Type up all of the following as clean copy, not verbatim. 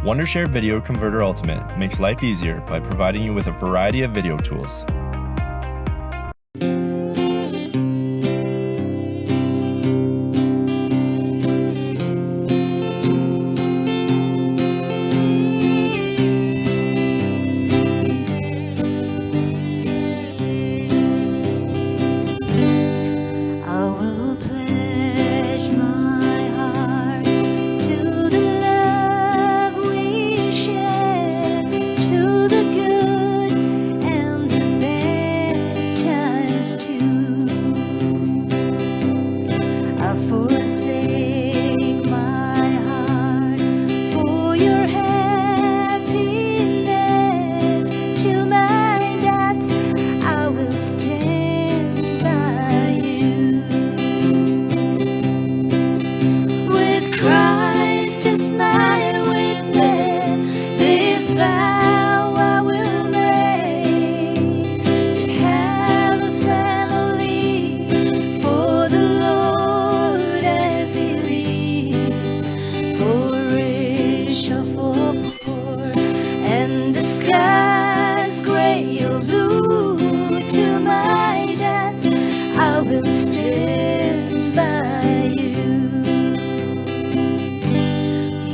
Wondershare Video Converter Ultimate makes life easier by providing you with a variety of video tools.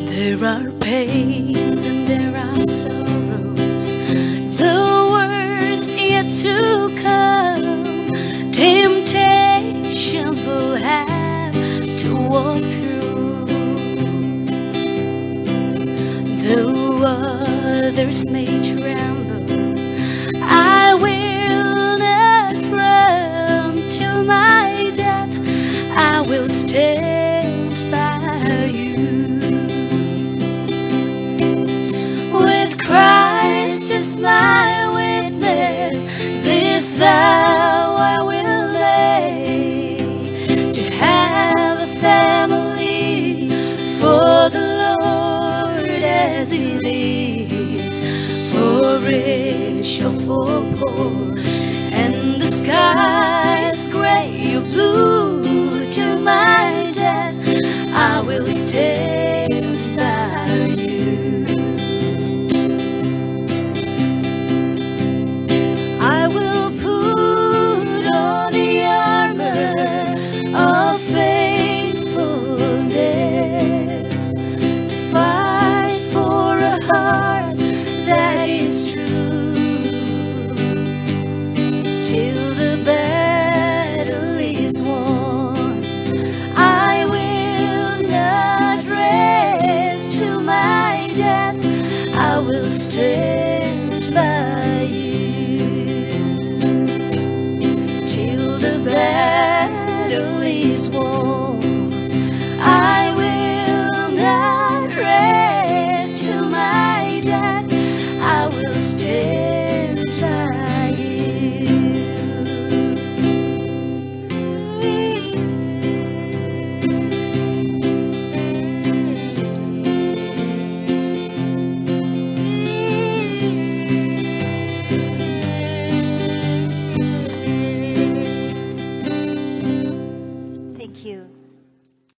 There are pains and there are sorrows, the worst yet to come. Temptations we'll have to walk through. Though others may tremble, I will not run till my death. I will stand by you. Christ is my witness, this vow I will lay, to have a family for the Lord as He leads, for rich or for poor, and the sky is gray or blue. Till my death I will stand by you. I will put on the armor of faithfulness, to fight for a heart that is true, till the battle is won. I will not rest till my death. I will stand by you. Battle is won. I